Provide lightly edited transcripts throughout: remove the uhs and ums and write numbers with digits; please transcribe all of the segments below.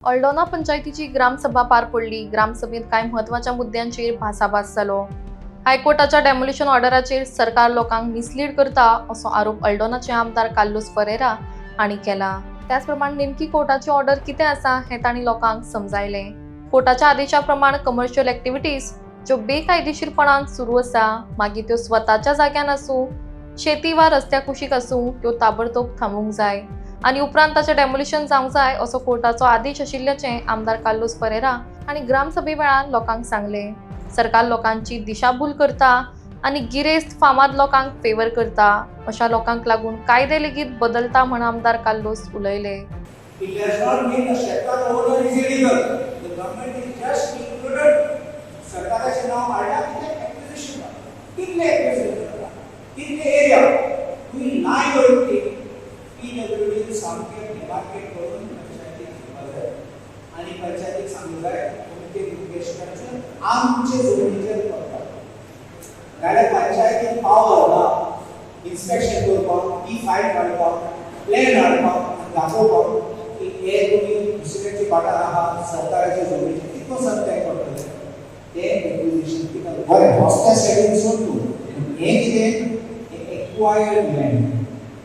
अल्डोना पंचायतीची ग्रामसभा पार पडली। ग्रामसभेत काय महत्वाच्या मुद्द्यांचेर भासाभास जालो। हायकोर्टाच्या डेमोलिशन ऑर्डराचेर सरकार लोकांक मिसलीड करता असो आरोप अल्डोनाचे आमदार कार्लोस परेरा हांणी केला। त्याचप्रमाणे नेमकी कोर्टाची ऑर्डर कितें आसा हे तांणी लोकांक समजायले। कोर्टाच्या आदेशा प्रमाण कमर्शियल ॲक्टिव्हिटीज ज्यो बेकायदेशीरपणान सुरू आसा, मागीर त्यो स्वताच्या जाग्यान आसूं, शेती वा रस्त्या कुशीक आसूं, त्यो ताबडतोब थांबूंक जाय आणि उपरांत ताचें डेमोलिशन जावंक जाय असो कोर्टाचो आदेश आशिल्ल्याचें आमदार कार्लोस परेरा हांणी ग्रामसभे वेळार लोकांक सांगले। सरकार लोकांची दिशाभूल करता आणि गिरेस्त फामाद लोकांक फेवर करता, अशा लोकांक लागून कायदे लेगीत बदलता म्हण आमदार कार्लोस उलयले। सरकाराचे नाव हाडला एक्विजिशन कितले एरिया तुम्ही नाही करते पीडब्ल्यूडी सामके डिमार्केट करून पंचायतीक घेवपाक जाय आणि पंचायतीक सांगूंक जाय तुमचे निर्देशकांचे आमचे जमनीचेर करतात जाल्यार पंचायतीक पावर ना इन्स्पेक्शन करपाक फायल काडपाक प्लॅन हाडपाक दाखोवपाक की हे तुम्ही दुसऱ्याची वाठार आहा सरकाराचे जमनीचेर कितलो सत्य करतले ते एक्विजिशन किंवा बरें रस्त्या सायडीन सोडून हे कितें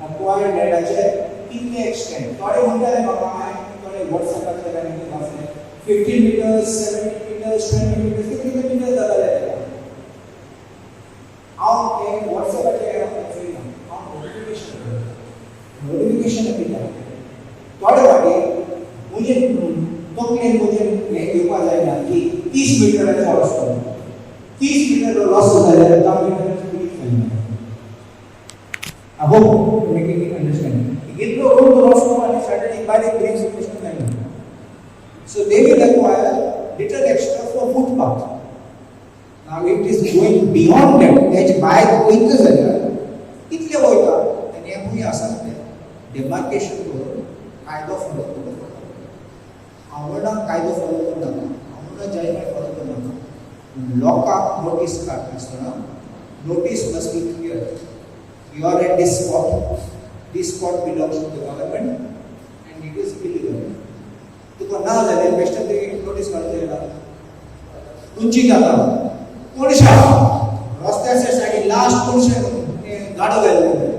एक्वायर्ड लँडाचे कितले एक्सटेंट थोडे म्हणटाले म्हाका हांवें थोडे व्हॉट्सॅपाचेर आनी कितें वाचलें 15 मिटर्स 70 मिटर्स 20 मिटर्स कितले मिटर्स जाताले तेका हांव ते व्हॉट्सॅपाचेर हांव नोटिफिकेशन दिता थोडे फाटी म्हणजे तकलेन म्हणजे हे घेवपा जायना की 30 मिटराचो रस्तो 30 मिटर रस्तो जाल्यार 10 मिटराचो कितें जायना I hope you're making it understand. इतलो रोड रस्तो आणि सडनली बारीक ब्रिज सिच्युएशन जायना. So they will require little extra for footpath. Now it is going beyond that. त्याची भायर वयता जाल्यार कितले वयता आनी हे खूंय आसा ते डेमार्केशन करून कायदो फॉलो करता. आवडना कायदो फॉलो करनाका, आवडना जायना फॉलो करनाका. लोकांक नोटीस काडटासतना notice must be clear. You are at this spot. This spot belongs to the government and it is illegal. तुका ना जाल्यार बेश्टें तरी नोटीस काडूंक जायना. उंची जाता कोणशा रस्त्याच्या सायडीन लास्ट कोणशे गाडो घालले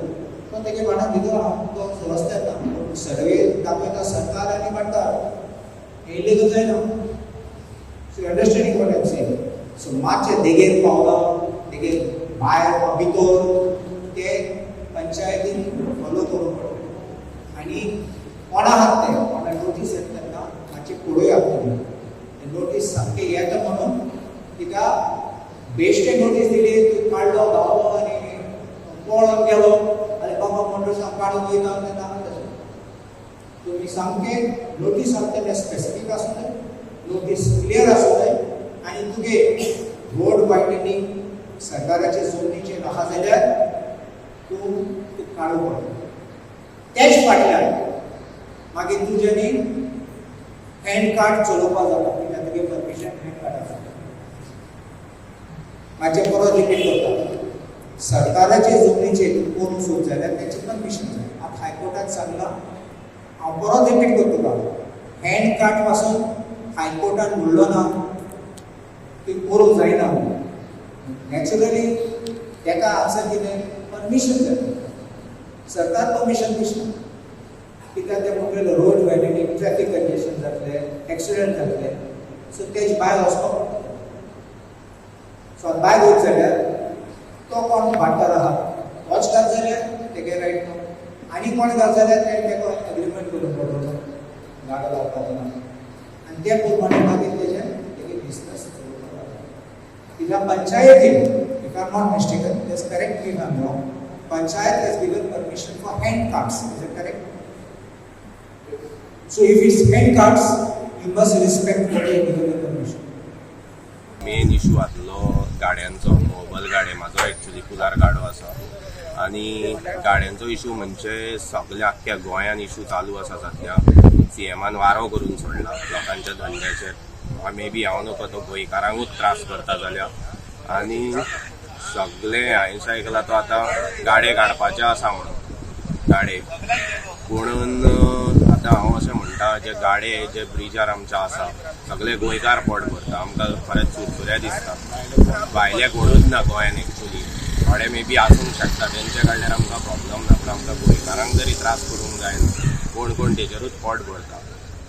तो तेगे वाटान भितर तो रस्त्यार ना सर्वे दाखयता सरकार आनी वाटार इल्लीगल जायना. So you understanding what I am saying. So मातशें देगेर पावला देगेर भायर भितर ते पंचायतीन फॉलो करूंक पडटा आनी कोणा आहात ते कोणा नोटीस येता तेन्ना मातशें पळोवया पडटलें. नोटीस सामकें येता म्हणून तिका बेश्टे नोटीस दिली तूं काडलो धांवलो आनी पळोवन गेलो आनी बाबा म्हणटा काडून वयता तेन्ना तशें तुमी सामकें नोटीस आसा तेन्ना स्पेसिफीक आसूं जाय, नोटीस क्लियर आसूं जाय आनी तुगे रोड वायडनिंग सरकाराचे जमनीचेर आहा जाल्यार तूं काडूंक पडटा. तेच फाटल्यान मागीर तुज्यांनी हँड कार्ड चलोवपाक जाता कित्याक तुगे परमिशन हँड कार्ड आसा. मातशें परत रिपीट करता सरकाराचे जमनीचेर करूंक सोद जाल्यार तेचें परमिशन जाय. हांव हायकोर्टाक सांगलां हांव परत रिपीट करता तुका हँड कार्ड पासून हायकोर्टान म्हणलो ना की करूंक जायना. नॅचरली तेका आन्सर कितें परमिशन जाय. सरकार परमिशन दिसना कित्याक ते म्हणलें रोड वायडनिंग ट्रॅफिक कंजेशन जातले एक्सिडेंट जातले सो तेज भायर वचपाक पडटा. सो भायर वयत जाल्यार तो कोण वाठार आहा तोच घात जाल्यार तेगे रायट ना आनी कोण घात जाल्यार तेका एग्रीमेंट करूंक पडटलो गाडो लावपाक ना आनी ते प्रमाणे मागीर तेगे बिजनस चलोवपाक लागता. कित्याक पंचायतीन if I'm not mistaken, just correct me if I'm wrong, Panchayat has given permission for hand cards, is it correct? So if it's hand cards, you must respect what they given the permission. Main issue आसलो गाड्यांचो mobile गाडी म्हाजो actually cooler गाडो आसा आनी गाड्यांचो issue म्हणजे सगळ्या आख्ख्या गोंयान इशू चालू आसा सद्या. CMन वारो करून सोडला लोकांच्या धंद्याचेर. मे बी हांव नको तो गोंयकारांकूच त्रास करता जाल्यार आनी सगळे हांवें आयकलां तो आतां गाडे काडपाचे आसा म्हणून गाडे. पूण आतां हांव अशें म्हणटा म्हणटा जे गाडे जे ब्रिजार आमच्या आसा सगळे गोंयकार पोट भरता आमकां खरेंच सुरसुऱ्या दिसता भायले कोणूच ना गोंयान एक्चुली थोडे मे बी आसूंक शकता तेंचे कडल्यान आमकां प्रॉब्लम ना पूण आमकां गोंयकारांक जरी त्रास करूंक जायना कोण कोण तेचेरूच पोट भरता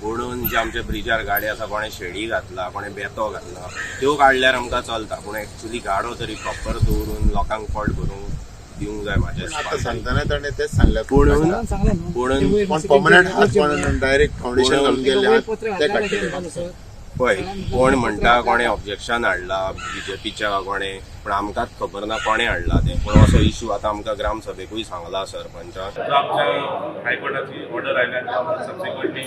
म्हणून जे आमचे ब्रिजार गाडी आसा कोणें शेडी घातला कोणें बेतो घातला त्यो काडल्यार आमकां चलता पूण एक्चुली गाडो तरी प्रॉपर दवरून लोकांक पोट भरूंक दिवंक जाय म्हाज्या सांगताना ताणें तेच सांगलें पूण पर्मनंट हात डायरेक्ट फाउंडेशन घालून गेले ते काडटले पळय कोण म्हणटा कोणें ऑब्जेक्शन हाडला बीजेपीच्या कोणें पूण आमकांच खबर ना कोणें हाडला तें पूण असो इशू आतां आमकां ग्रामसभेकूय सांगला सरपंचान आमच्या हायकोर्टाची ऑर्डर आयल्या सबसिक्वेंटली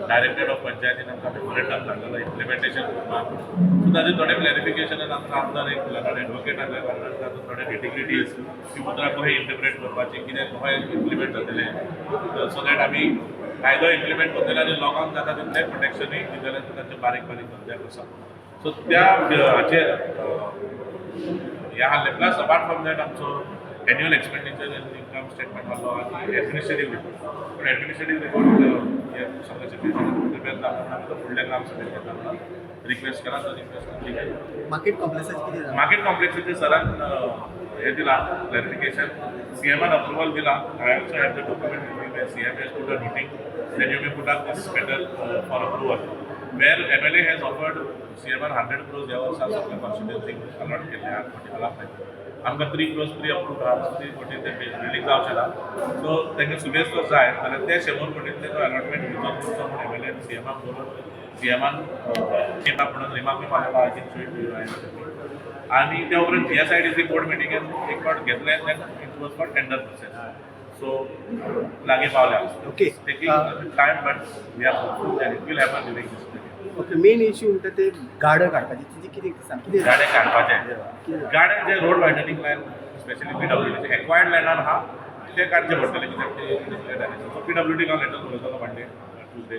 डायरेक्टर ऑफ पंचायतीन आमकां मेमोरेंडम धाडलेलो इम्प्लिमेंटेशन करपाक सो ताजें थोडें क्लॅरिफिकेशनान आमकां आमदार एक लर्नड एडवोकेट आसल्या कारणान तातूंत थोडे नेटिग्रिटीज ती उतरां कशें इंटरप्रेट करपाची कितें कशें इम्प्लिमेंट जातलें सो दॅट आमी कायदो इम्प्लिमेंट करतले आनी लोकांक जाता तितलें प्रोटेक्शनूय दितले तांचे बारीक बारीक गरजेक आसा सो त्या हाचेर ह्या हाल्ले प्लस अपार्ट फ्रॉम दॅट आमचो एन्युअल एक्सपेंडिचर इनकम स्टेटमेंट आसलो आनी एडमिनिस्ट्रेटीव रिपोर्ट पूण एडमिनिस्ट्रेटीव रिपोर्ट हे सगळ्याचे प्रिपेर जाता आमकां फुडल्या ग्रामसभेक येता रिक्वेस्ट करा तर रिक्वेस्ट मार्केट कॉम्प्लेक्साचे मार्केट कॉम्प्लेक्साचे सरान हे दिला क्लॅरिफिकेशन सीएमान अप्रुवल दिला I also have the document with me CM has put a noting then you may put up this matter for approval where MLA has offered CMR 100 crores ह्या वर्सा सगळ्या कॉन्स्टिट्युएन्सीक allot केले ह्या particular फायदे आमकां 3 crores pre approved आहा 3 कोटी ते building जावचें ना सो तेंगे सुबेज जाय जाल्यार ते 100 कोटींतले तो अलॉटमेंट भितर करचो म्हणून MLA आनी CMाक बरोबर CMान चिंता म्हणून रिमार्कूय मारला आय थिंक आनी त्या उपरांत GSIDC बोर्ड मिटिंगेन एक फावट घेतलें then it was for tender process so लागे पावल्या okay taking time but we are hopeful that it will happen during this period okay main issue म्हणटा ते गाडो काडपाचे तिचे कितें सांग कितें गाडे काडपाचे गाडे जे road widening land specially PWDचे acquired लँडार आहा ते काडचे पडटले कित्याक PWD का लेटर बरयतलो मंडे ट्यूजडे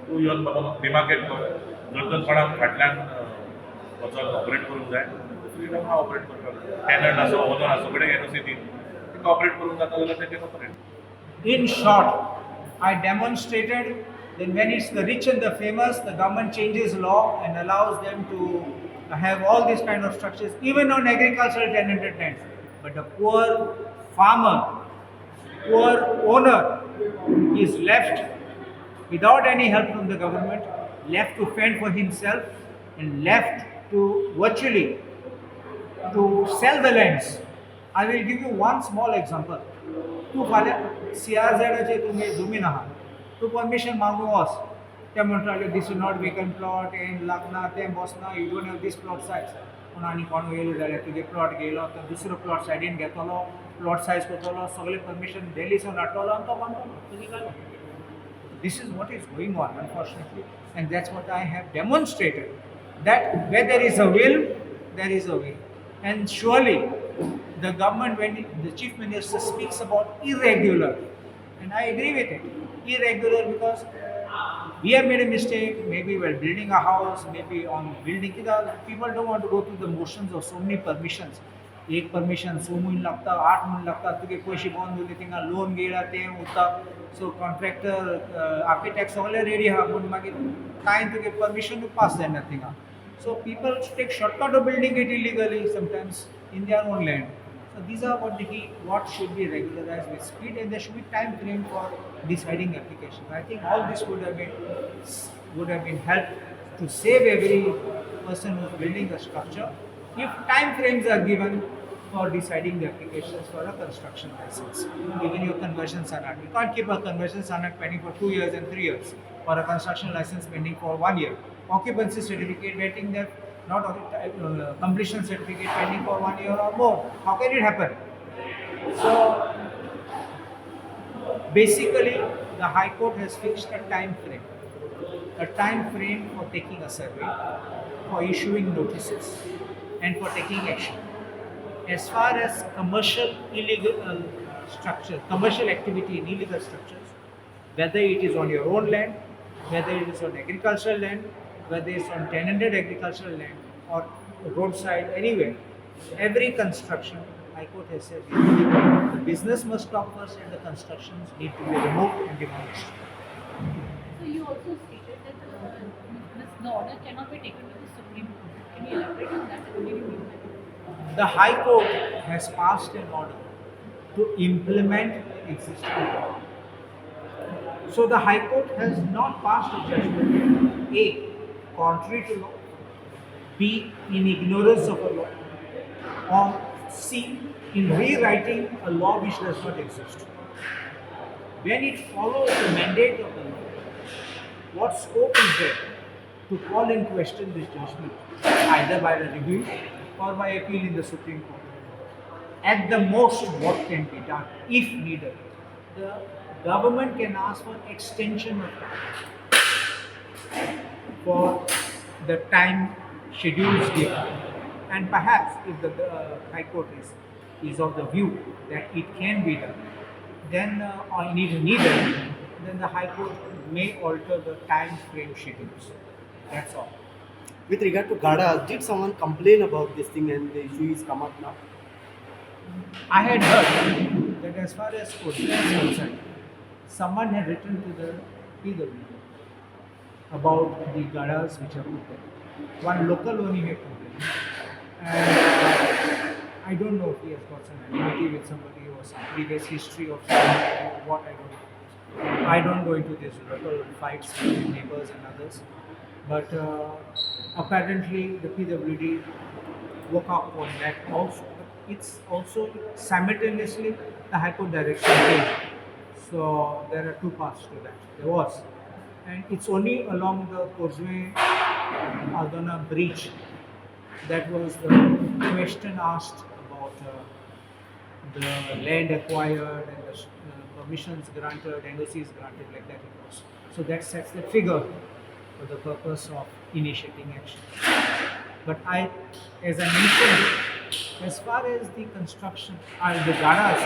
तूं येवन बाबा डिमार्केट कर जर तर कोणाक फाटल्यान वचून ऑपरेट करूंक जाय फ्रीडम हा ऑपरेट करपाक टेनंट आसो ओनर आसो कडेन एनओसी दी ऑपरेट करूंक जाता जाल्यार ते केन operate In short, I demonstrated that when it's the rich and the famous, the government changes law and allows them to have all these kind of structures, even on agricultural tenanted lands. But the poor farmer, poor owner is left without any help from the government, left to fend for himself and left to virtually to sell the lands. I will give you one small example. तूं फाल्यां CRZ तुमी जमीन आहा तूं permission मागूंक वच ते म्हणटाले this is not vacant plot हें लागना तें बसना you don't have this plot size पूण आनी कोण येयलो जाल्यार तुगे प्लॉट घेयलो तर दुसरो प्लॉट सायडीन घेतलो प्लॉट सायज करतलो सगळें परमिशन दिल्लीसून हाडटलो आनी तो बांदतलो तुजी घालो this is what is going on unfortunately and that's what I have demonstrated that where there is a will there is a way and surely the government, when the chief minister speaks about irregular, and I agree with it, irregular because we have made a mistake, maybe while building a house, maybe on building, people don't want to go through the motions of so many permissions. एक permission 6 म्हयने लागता 8 म्हयने लागता तुगे पयशे बंद उरले थिंगा लोन घेयला तें उरता सो कॉन्ट्रॅक्टर आर्किटेक्ट सगळे रेडी आहा पूण मागीर कांय तुगे परमिशनूच पास जायना थिंगा so people take shortcut of building it illegally sometimes in their own land. So these are what should be regularized with speed, and there should be time frame for deciding application. I think all this would have been helped to save every person who's building a structure if time frames are given for deciding the applications for a construction license. Even your conversion sanad, you can't keep a conversion sanad pending for 2 years and 3 years, or a construction license pending for 1 year. Occupancy certificate waiting there. Not completion certificate pending for 1 year or more. How can it happen? So basically the High Court has fixed a time frame for taking a survey, for issuing notices and for taking action. As far as commercial activity in illegal structures, whether it is on your own land, whether it is on agricultural land, whether it's on tenanted agricultural land or roadside, anywhere, every construction, High Court has said, the business must stop first and the constructions need to be removed and demolished. So you also also stated that the order cannot be taken to the Supreme Court. Can you elaborate on that? What do you mean by that? The High Court has passed an order to implement the existing law. So the High Court has not passed a judgment A, contrary to law, B, in ignorance of a law, or C, in rewriting a law which does not exist. When it follows the mandate of the law, what scope is there to call in question this judgment, either by the review or by appeal in the Supreme Court? At the most, what can be done, if needed? The government can ask for extension of time for the time schedules given. And perhaps if the High Court is of the view that it can be done, then or needed, then the High Court may alter the time frame schedules. That's all. With regard to GADA, did someone complain about this thing and the issue is come up now? I had heard that as far as Odisha is concerned, someone had written to the PW about the GADAs which are put there. One local only had complained. And I don't know if he has got some enmity with somebody or some previous history of what, I don't know. I don't go into these local fights with neighbors and others. But apparently the PWD woke up on that also. It's also simultaneously the High Court direction came. So there are two parts to that. There was. And it's only along the Causeway Aldona bridge that was the question asked about the land acquired and the permissions granted, NOCs granted, like that it was. So that sets the figure for the purpose of initiating action. But as I mentioned, as far as the construction or the garas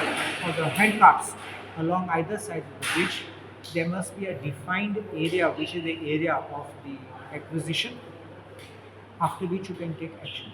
or the handcarts along either side of the bridge, there must be a defined area, which is the area of the acquisition, after which you can take action.